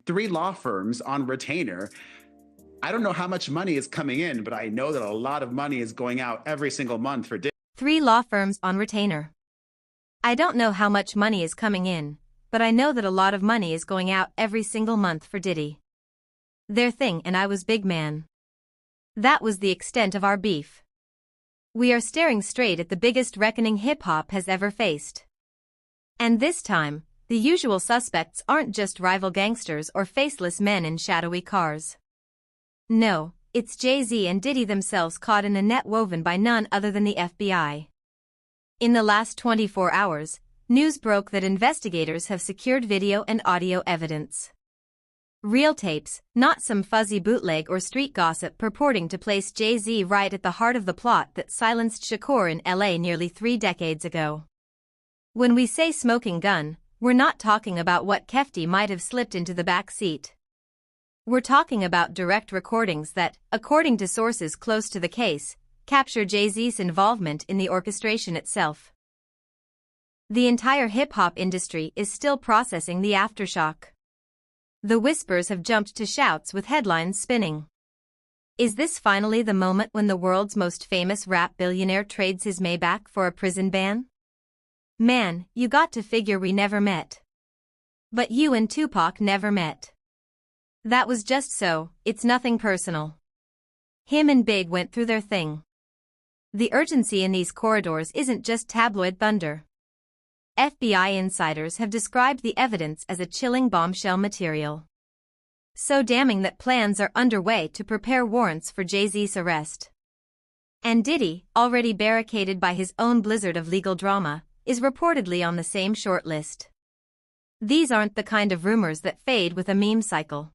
three law firms on retainer. I don't know how much money is coming in, but I know that a lot of money is going out every single month for Diddy. 3 law firms on retainer. I don't know how much money is coming in, but I know that a lot of money is going out every single month for Diddy. Their thing and I was big man. That was the extent of our beef. We are staring straight at the biggest reckoning hip-hop has ever faced. And this time, the usual suspects aren't just rival gangsters or faceless men in shadowy cars. No, it's Jay-Z and Diddy themselves caught in a net woven by none other than the FBI. In the last 24 hours, news broke that investigators have secured video and audio evidence. Real tapes, not some fuzzy bootleg or street gossip purporting to place Jay-Z right at the heart of the plot that silenced Shakur in LA nearly 3 decades ago. When we say smoking gun, we're not talking about what Kefty might have slipped into the back seat. We're talking about direct recordings that, according to sources close to the case, capture Jay-Z's involvement in the orchestration itself. The entire hip-hop industry is still processing the aftershock. The whispers have jumped to shouts with headlines spinning. Is this finally the moment when the world's most famous rap billionaire trades his Maybach for a prison ban? Man, you got to figure we never met. But you and Tupac never met. That was just so, it's nothing personal. Him and Big went through their thing. The urgency in these corridors isn't just tabloid thunder. FBI insiders have described the evidence as a chilling bombshell material. So damning that plans are underway to prepare warrants for Jay-Z's arrest. And Diddy, already barricaded by his own blizzard of legal drama, is reportedly on the same short list. These aren't the kind of rumors that fade with a meme cycle.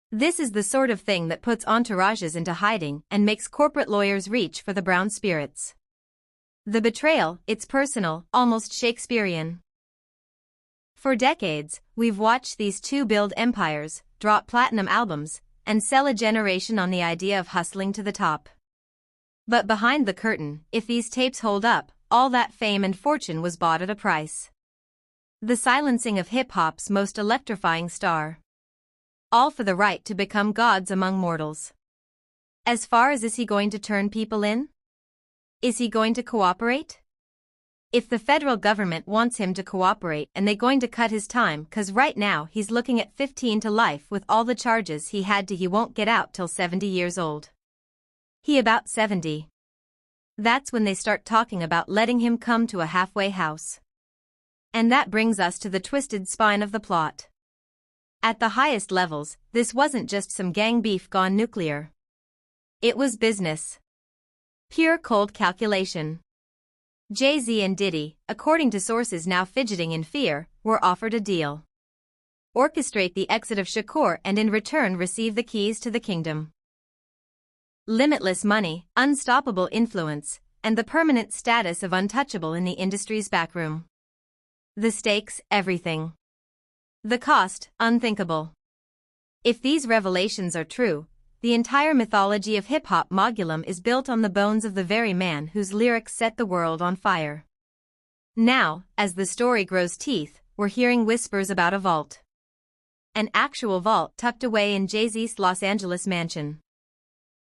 This is the sort of thing that puts entourages into hiding and makes corporate lawyers reach for the brown spirits. The betrayal, it's personal, almost Shakespearean. For decades, we've watched these two build empires, drop platinum albums, and sell a generation on the idea of hustling to the top. But behind the curtain, if these tapes hold up, all that fame and fortune was bought at a price. The silencing of hip-hop's most electrifying star. All for the right to become gods among mortals. As far as is he going to turn people in? Is he going to cooperate? If the federal government wants him to cooperate and they going to cut his time cause right now he's looking at 15 to life with all the charges he won't get out till 70 years old. He about 70. That's when they start talking about letting him come to a halfway house. And that brings us to the twisted spine of the plot. At the highest levels, this wasn't just some gang beef gone nuclear. It was business. Pure cold calculation. Jay-Z and Diddy, according to sources now fidgeting in fear, were offered a deal. Orchestrate the exit of Shakur and in return receive the keys to the kingdom. Limitless money, unstoppable influence, and the permanent status of untouchable in the industry's backroom. The stakes, everything. The cost, unthinkable. If these revelations are true, the entire mythology of hip-hop mogulum is built on the bones of the very man whose lyrics set the world on fire. Now, as the story grows teeth, we're hearing whispers about a vault. An actual vault tucked away in Jay-Z's Los Angeles mansion.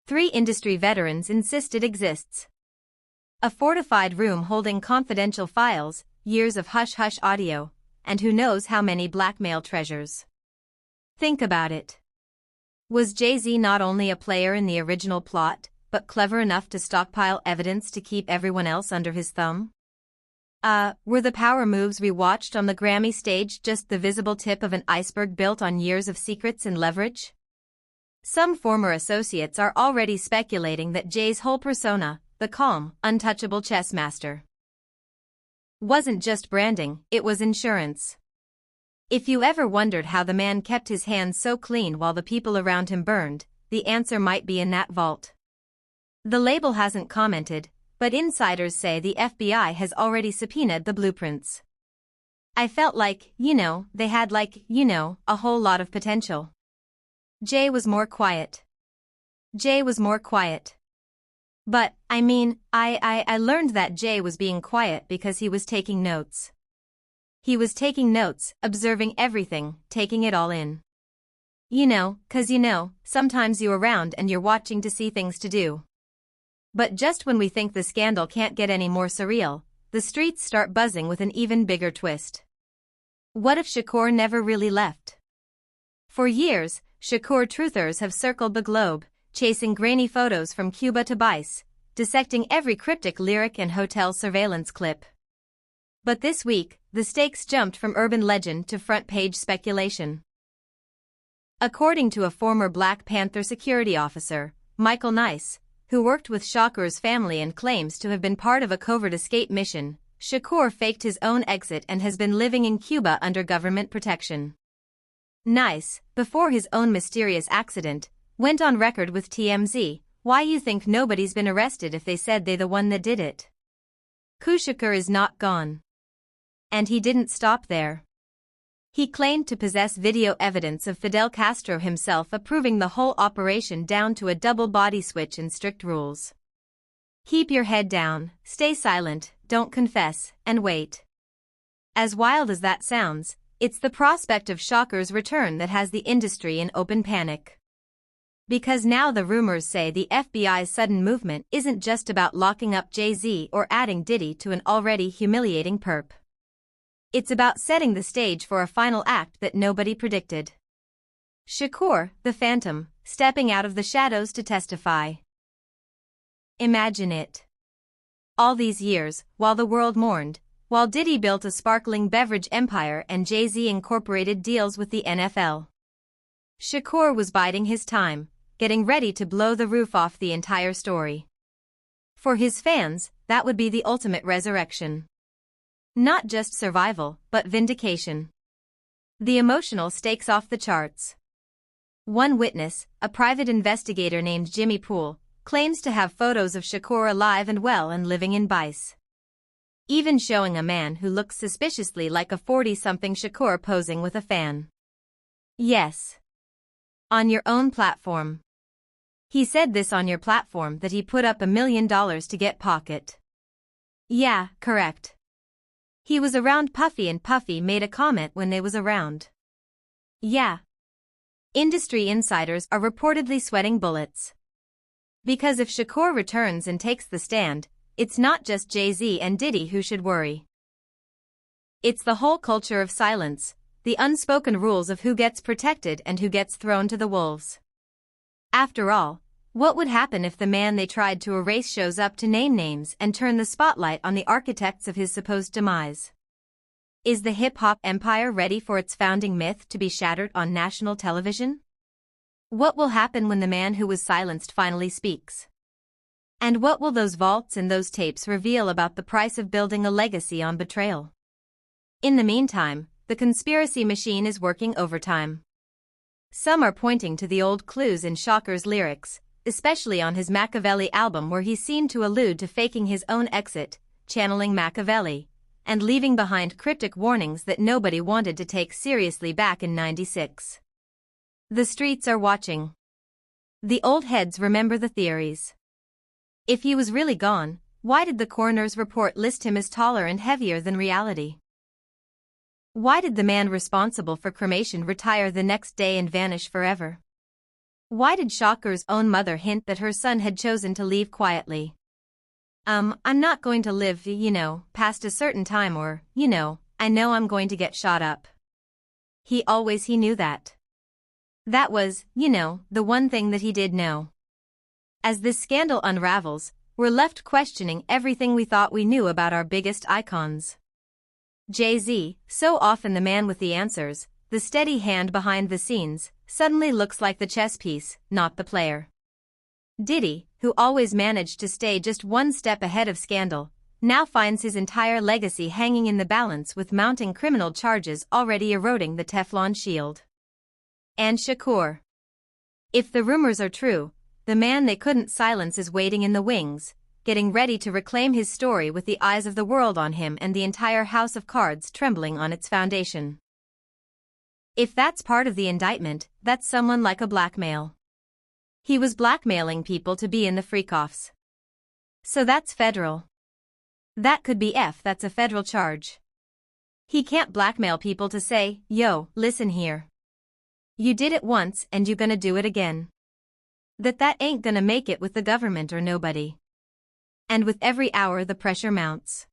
3 industry veterans insist it exists. A fortified room holding confidential files, years of hush-hush audio, and who knows how many blackmail treasures. Think about it. Was Jay-Z not only a player in the original plot, but clever enough to stockpile evidence to keep everyone else under his thumb? Were the power moves we watched on the Grammy stage just the visible tip of an iceberg built on years of secrets and leverage? Some former associates are already speculating that Jay's whole persona, the calm, untouchable chess master, wasn't just branding, it was insurance. If you ever wondered how the man kept his hands so clean while the people around him burned, the answer might be in that vault. The label hasn't commented, but insiders say the FBI has already subpoenaed the blueprints. I felt like, they had a whole lot of potential. Jay was more quiet. But, I learned that Jay was being quiet because he was taking notes. He was taking notes, observing everything, taking it all in. 'Cause sometimes you're around and you're watching to see things to do. But just when we think the scandal can't get any more surreal, the streets start buzzing with an even bigger twist. What if Shakur never really left? For years, Shakur truthers have circled the globe, chasing grainy photos from Cuba to Vice, dissecting every cryptic lyric and hotel surveillance clip. But this week, the stakes jumped from urban legend to front-page speculation. According to a former Black Panther security officer, Michael Nice, who worked with Shakur's family and claims to have been part of a covert escape mission, Shakur faked his own exit and has been living in Cuba under government protection. Nice, before his own mysterious accident, went on record with TMZ, "Why you think nobody's been arrested if they said they the one that did it? Shakur is not gone." And he didn't stop there. He claimed to possess video evidence of Fidel Castro himself approving the whole operation down to a double body switch and strict rules. Keep your head down, stay silent, don't confess, and wait. As wild as that sounds, it's the prospect of Shakur's return that has the industry in open panic. Because now the rumors say the FBI's sudden movement isn't just about locking up Jay-Z or adding Diddy to an already humiliating perp. It's about setting the stage for a final act that nobody predicted. Shakur, the Phantom, stepping out of the shadows to testify. Imagine it. All these years, while the world mourned, while Diddy built a sparkling beverage empire and Jay-Z incorporated deals with the NFL, Shakur was biding his time, getting ready to blow the roof off the entire story. For his fans, that would be the ultimate resurrection. Not just survival, but vindication. The emotional stakes off the charts. One witness, a private investigator named Jimmy Poole, claims to have photos of Shakur alive and well and living in Vice. Even showing a man who looks suspiciously like a 40-something Shakur posing with a fan. Yes. On your own platform. He said this on your platform that he put up $1 million to get pocket. Yeah, correct. He was around Puffy and Puffy made a comment when they was around. Yeah. Industry insiders are reportedly sweating bullets. Because if Shakur returns and takes the stand, it's not just Jay-Z and Diddy who should worry. It's the whole culture of silence, the unspoken rules of who gets protected and who gets thrown to the wolves. After all, what would happen if the man they tried to erase shows up to name names and turn the spotlight on the architects of his supposed demise? Is the hip-hop empire ready for its founding myth to be shattered on national television? What will happen when the man who was silenced finally speaks? And what will those vaults and those tapes reveal about the price of building a legacy on betrayal? In the meantime, the conspiracy machine is working overtime. Some are pointing to the old clues in Shakur's lyrics, especially on his Machiavelli album where he seemed to allude to faking his own exit, channeling Machiavelli, and leaving behind cryptic warnings that nobody wanted to take seriously back in '96. The streets are watching. The old heads remember the theories. If he was really gone, why did the coroner's report list him as taller and heavier than reality? Why did the man responsible for cremation retire the next day and vanish forever? Why did Shakur's own mother hint that her son had chosen to leave quietly? I'm not going to live, past a certain time or, I know I'm going to get shot up. He knew that. That was, the one thing that he did know. As this scandal unravels, we're left questioning everything we thought we knew about our biggest icons. Jay-Z, so often the man with the answers, the steady hand behind the scenes, suddenly looks like the chess piece, not the player. Diddy, who always managed to stay just one step ahead of scandal, now finds his entire legacy hanging in the balance with mounting criminal charges already eroding the Teflon shield. And Shakur. If the rumors are true, the man they couldn't silence is waiting in the wings, getting ready to reclaim his story with the eyes of the world on him and the entire house of cards trembling on its foundation. If that's part of the indictment, that's someone like a blackmail. He was blackmailing people to be in the freak-offs. So that's federal. That could be that's a federal charge. He can't blackmail people to say, yo, listen here. You did it once and you gonna do it again. That ain't gonna make it with the government or nobody. And with every hour the pressure mounts.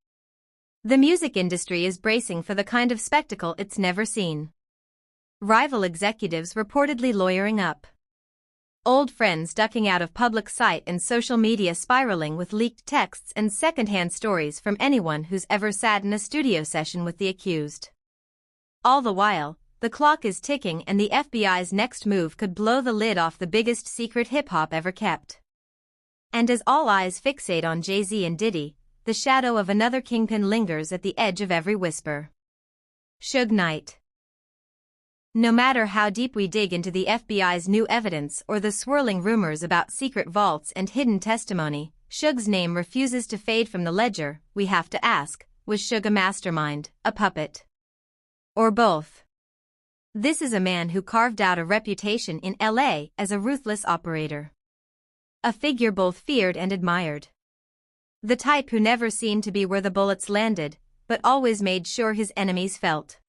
The music industry is bracing for the kind of spectacle it's never seen. Rival executives reportedly lawyering up. Old friends ducking out of public sight and social media spiraling with leaked texts and secondhand stories from anyone who's ever sat in a studio session with the accused. All the while, the clock is ticking and the FBI's next move could blow the lid off the biggest secret hip-hop ever kept. And as all eyes fixate on Jay-Z and Diddy, the shadow of another kingpin lingers at the edge of every whisper. Suge Knight. No matter how deep we dig into the FBI's new evidence or the swirling rumors about secret vaults and hidden testimony, Suge's name refuses to fade from the ledger. We have to ask, was Suge a mastermind, a puppet? Or both? This is a man who carved out a reputation in LA as a ruthless operator. A figure both feared and admired. The type who never seemed to be where the bullets landed, but always made sure his enemies felt.